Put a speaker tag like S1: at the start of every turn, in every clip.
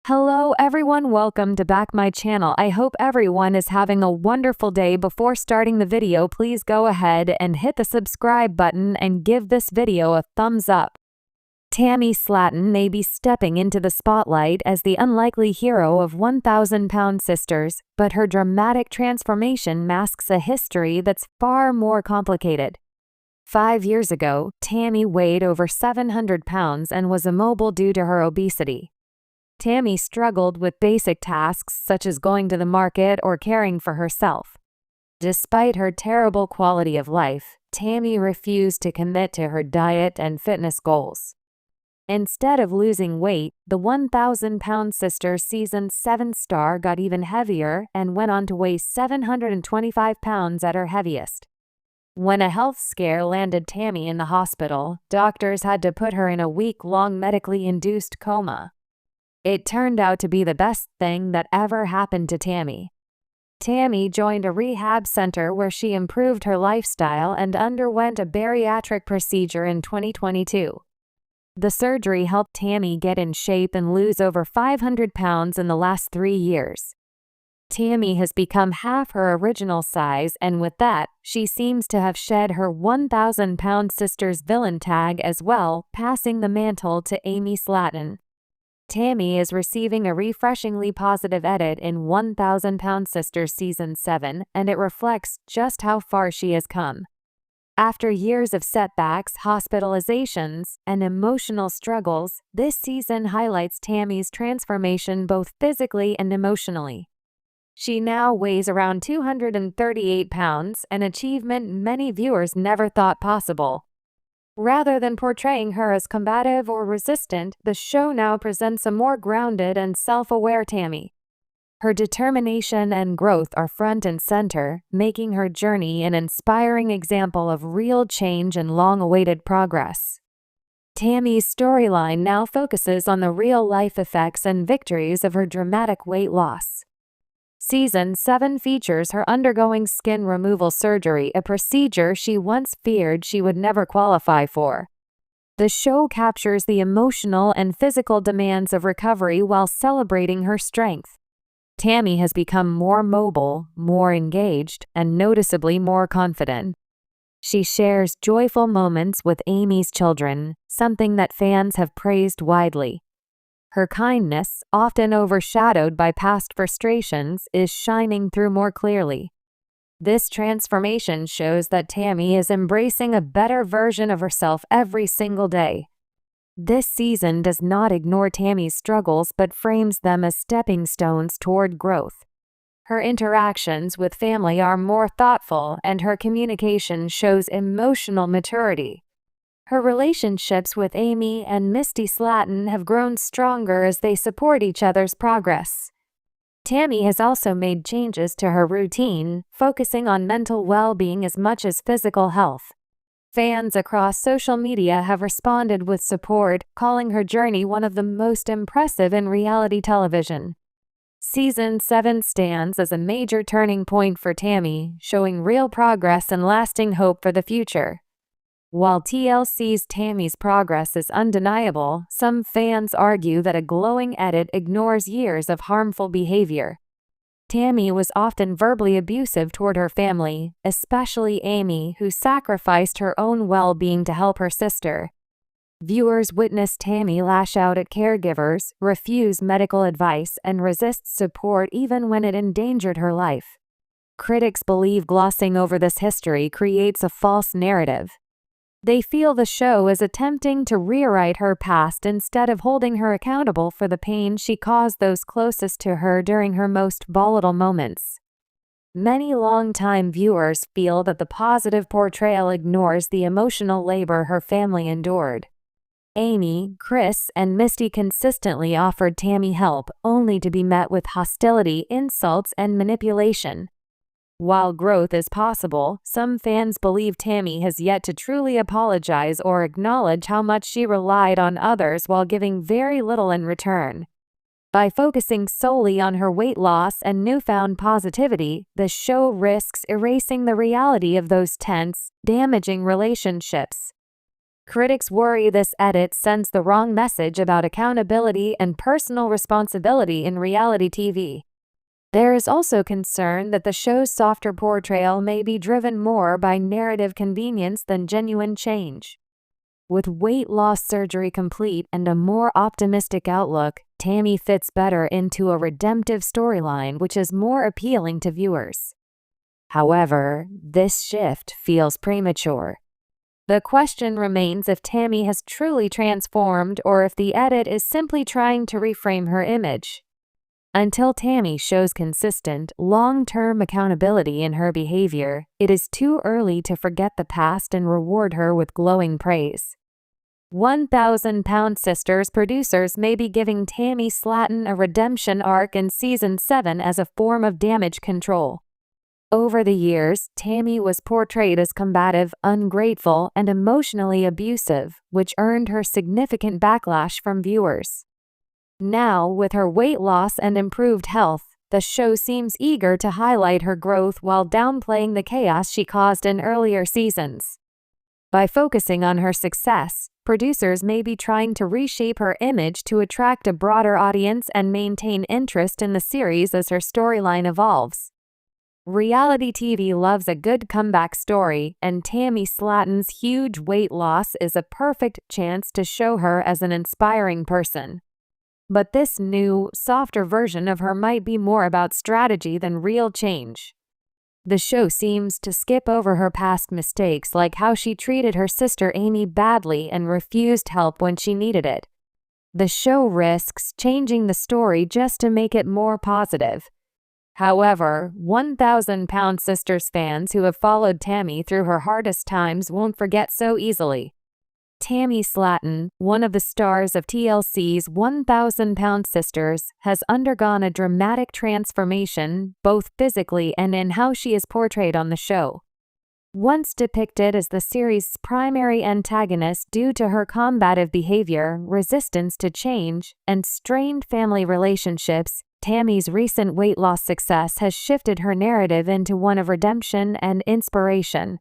S1: Hello everyone, welcome to back my channel. I hope everyone is having a wonderful day. Before starting the video, please go ahead and hit the subscribe button and give this video a thumbs up. Tammy Slaton may be stepping into the spotlight as the unlikely hero of 1,000-pound sisters, but her dramatic transformation masks a history that's far more complicated. 5 years ago, Tammy weighed over 700 pounds and was immobile due to her obesity. Tammy struggled with basic tasks such as going to the market or caring for herself. Despite her terrible quality of life, Tammy refused to commit to her diet and fitness goals. Instead of losing weight, the 1,000-pound sister season 7 star got even heavier and went on to weigh 725 pounds at her heaviest. When a health scare landed Tammy in the hospital, doctors had to put her in a week-long medically induced coma. It turned out to be the best thing that ever happened to Tammy. Tammy joined a rehab center where she improved her lifestyle and underwent a bariatric procedure in 2022. The surgery helped Tammy get in shape and lose over 500 pounds in the last 3 years. Tammy has become half her original size, and with that, she seems to have shed her 1,000-pound sister's villain tag as well, passing the mantle to Tammy Slaton. Tammy is receiving a refreshingly positive edit in 1,000-Pound Sisters Season 7, and it reflects just how far she has come. After years of setbacks, hospitalizations, and emotional struggles, this season highlights Tammy's transformation both physically and emotionally. She now weighs around 238 pounds, an achievement many viewers never thought possible. Rather than portraying her as combative or resistant, the show now presents a more grounded and self-aware Tammy. Her determination and growth are front and center, making her journey an inspiring example of real change and long-awaited progress. Tammy's storyline now focuses on the real-life effects and victories of her dramatic weight loss. Season 7 features her undergoing skin removal surgery, a procedure she once feared she would never qualify for. The show captures the emotional and physical demands of recovery while celebrating her strength. Tammy has become more mobile, more engaged, and noticeably more confident. She shares joyful moments with Amy's children, something that fans have praised widely. Her kindness, often overshadowed by past frustrations, is shining through more clearly. This transformation shows that Tammy is embracing a better version of herself every single day. This season does not ignore Tammy's struggles but frames them as stepping stones toward growth. Her interactions with family are more thoughtful, and her communication shows emotional maturity. Her relationships with Amy and Misty Slaton have grown stronger as they support each other's progress. Tammy has also made changes to her routine, focusing on mental well-being as much as physical health. Fans across social media have responded with support, calling her journey one of the most impressive in reality television. Season 7 stands as a major turning point for Tammy, showing real progress and lasting hope for the future. While TLC's Tammy's progress is undeniable, some fans argue that a glowing edit ignores years of harmful behavior. Tammy was often verbally abusive toward her family, especially Amy, who sacrificed her own well-being to help her sister. Viewers witnessed Tammy lash out at caregivers, refuse medical advice, and resist support even when it endangered her life. Critics believe glossing over this history creates a false narrative. They feel the show is attempting to rewrite her past instead of holding her accountable for the pain she caused those closest to her during her most volatile moments. Many longtime viewers feel that the positive portrayal ignores the emotional labor her family endured. Amy, Chris, and Misty consistently offered Tammy help, only to be met with hostility, insults, and manipulation. While growth is possible, some fans believe Tammy has yet to truly apologize or acknowledge how much she relied on others while giving very little in return. By focusing solely on her weight loss and newfound positivity, the show risks erasing the reality of those tense, damaging relationships. Critics worry this edit sends the wrong message about accountability and personal responsibility in reality TV. There is also concern that the show's softer portrayal may be driven more by narrative convenience than genuine change. With weight loss surgery complete and a more optimistic outlook, Tammy fits better into a redemptive storyline which is more appealing to viewers. However, this shift feels premature. The question remains if Tammy has truly transformed or if the edit is simply trying to reframe her image. Until Tammy shows consistent, long-term accountability in her behavior, it is too early to forget the past and reward her with glowing praise. 1,000-Pound Sisters producers may be giving Tammy Slaton a redemption arc in Season 7 as a form of damage control. Over the years, Tammy was portrayed as combative, ungrateful, and emotionally abusive, which earned her significant backlash from viewers. Now, with her weight loss and improved health, the show seems eager to highlight her growth while downplaying the chaos she caused in earlier seasons. By focusing on her success, producers may be trying to reshape her image to attract a broader audience and maintain interest in the series as her storyline evolves. Reality TV loves a good comeback story, and Tammy Slaton's huge weight loss is a perfect chance to show her as an inspiring person. But this new, softer version of her might be more about strategy than real change. The show seems to skip over her past mistakes, like how she treated her sister Amy badly and refused help when she needed it. The show risks changing the story just to make it more positive. However, 1,000-Pound Sisters fans who have followed Tammy through her hardest times won't forget so easily. Tammy Slaton, one of the stars of TLC's 1,000-Pound Sisters, has undergone a dramatic transformation, both physically and in how she is portrayed on the show. Once depicted as the series' primary antagonist due to her combative behavior, resistance to change, and strained family relationships, Tammy's recent weight loss success has shifted her narrative into one of redemption and inspiration.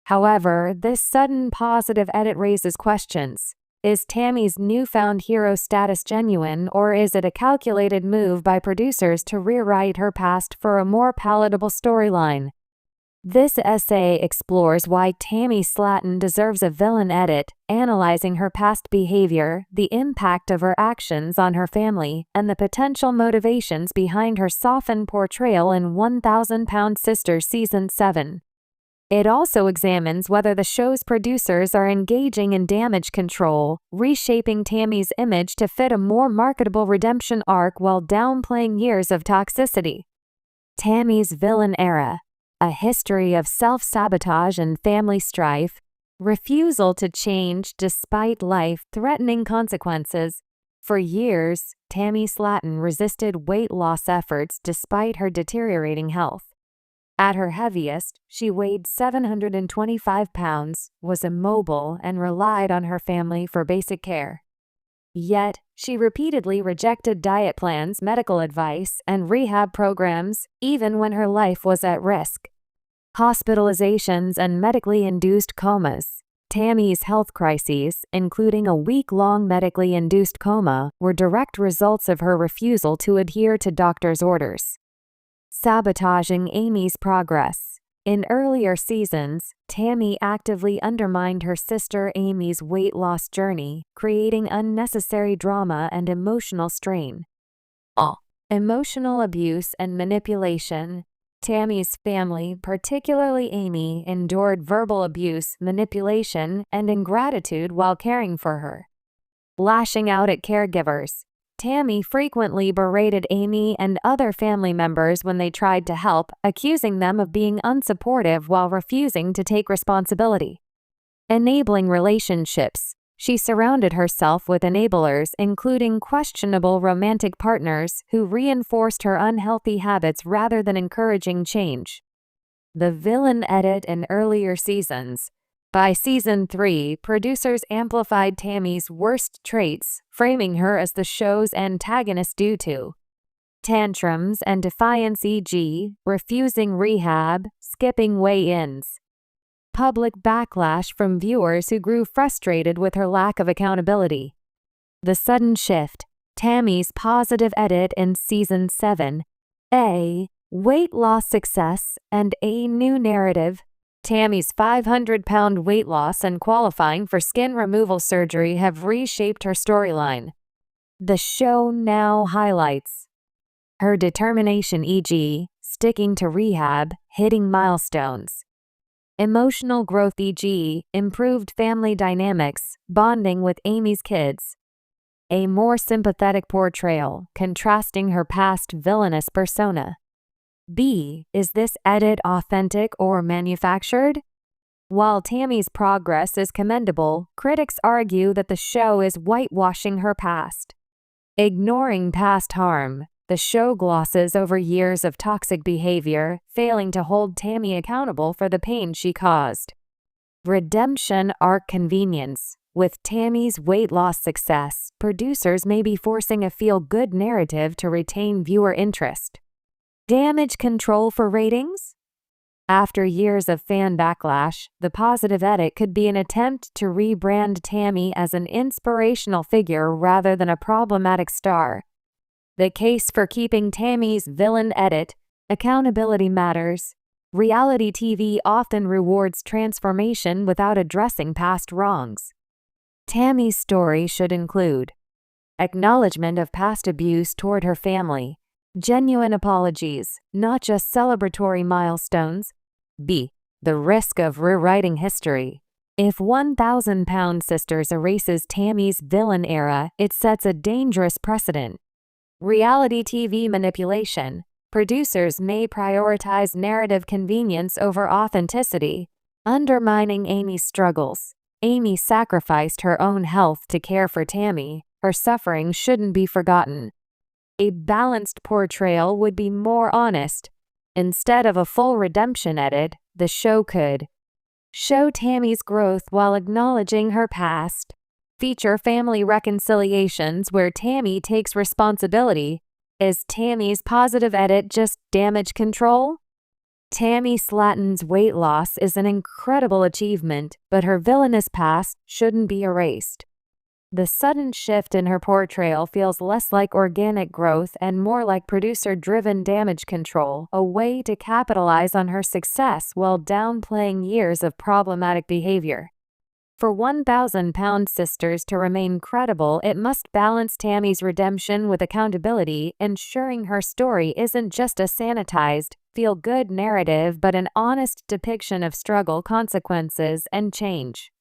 S1: However, this sudden positive edit raises questions. Is Tammy's newfound hero status genuine, or is it a calculated move by producers to rewrite her past for a more palatable storyline? This essay explores why Tammy Slaton deserves a villain edit, analyzing her past behavior, the impact of her actions on her family, and the potential motivations behind her softened portrayal in 1,000-Pound Sisters Season 7. It also examines whether the show's producers are engaging in damage control, reshaping Tammy's image to fit a more marketable redemption arc while downplaying years of toxicity. Tammy's villain era: a history of self-sabotage and family strife, refusal to change despite life-threatening consequences. For years, Tammy Slaton resisted weight loss efforts despite her deteriorating health. At her heaviest, she weighed 725 pounds, was immobile, and relied on her family for basic care. Yet, she repeatedly rejected diet plans, medical advice, and rehab programs, even when her life was at risk. Hospitalizations and medically induced comas. Tammy's health crises, including a week-long medically induced coma, were direct results of her refusal to adhere to doctors' orders. Sabotaging Amy's progress. In earlier seasons, Tammy actively undermined her sister Amy's weight loss journey, creating unnecessary drama and emotional strain. Emotional abuse and manipulation. Tammy's family, particularly Amy, endured verbal abuse, manipulation, and ingratitude while caring for her. Lashing out at caregivers. Tammy frequently berated Amy and other family members when they tried to help, accusing them of being unsupportive while refusing to take responsibility. Enabling relationships. She surrounded herself with enablers, including questionable romantic partners, who reinforced her unhealthy habits rather than encouraging change. The villain edit in earlier seasons. By Season 3, producers amplified Tammy's worst traits, framing her as the show's antagonist due to tantrums and defiance, e.g., refusing rehab, skipping weigh-ins. public backlash from viewers who grew frustrated with her lack of accountability. The sudden shift. Tammy's positive edit in Season 7. A. Weight loss success and a new narrative. Tammy's 500-pound weight loss and qualifying for skin removal surgery have reshaped her storyline. The show now highlights her determination, e.g., sticking to rehab, hitting milestones. Emotional growth, e.g., improved family dynamics, bonding with Amy's kids. A more sympathetic portrayal, contrasting her past villainous persona. B. Is this edit authentic or manufactured? While Tammy's progress is commendable, critics argue that the show is whitewashing her past. Ignoring past harm, the show glosses over years of toxic behavior, failing to hold Tammy accountable for the pain she caused. Redemption arc convenience. With Tammy's weight loss success, producers may be forcing a feel-good narrative to retain viewer interest. Damage control for ratings? After years of fan backlash, the positive edit could be an attempt to rebrand Tammy as an inspirational figure rather than a problematic star. The case for keeping Tammy's villain edit: accountability matters. Reality TV often rewards transformation without addressing past wrongs. Tammy's story should include acknowledgement of past abuse toward her family, genuine apologies, not just celebratory milestones. B. The risk of rewriting history. If 1,000-Pound Sisters erases Tammy's villain era, it sets a dangerous precedent. Reality TV manipulation. Producers may prioritize narrative convenience over authenticity, undermining Amy's struggles. Amy sacrificed her own health to care for Tammy. Her suffering shouldn't be forgotten. A balanced portrayal would be more honest. Instead of a full redemption edit, the show could show Tammy's growth while acknowledging her past. Feature family reconciliations where Tammy takes responsibility. Is Tammy's positive edit just damage control? Tammy Slaton's weight loss is an incredible achievement, but her villainous past shouldn't be erased. The sudden shift in her portrayal feels less like organic growth and more like producer-driven damage control, a way to capitalize on her success while downplaying years of problematic behavior. For 1,000-Pound Sisters to remain credible, it must balance Tammy's redemption with accountability, ensuring her story isn't just a sanitized, feel-good narrative but an honest depiction of struggle, consequences, and change.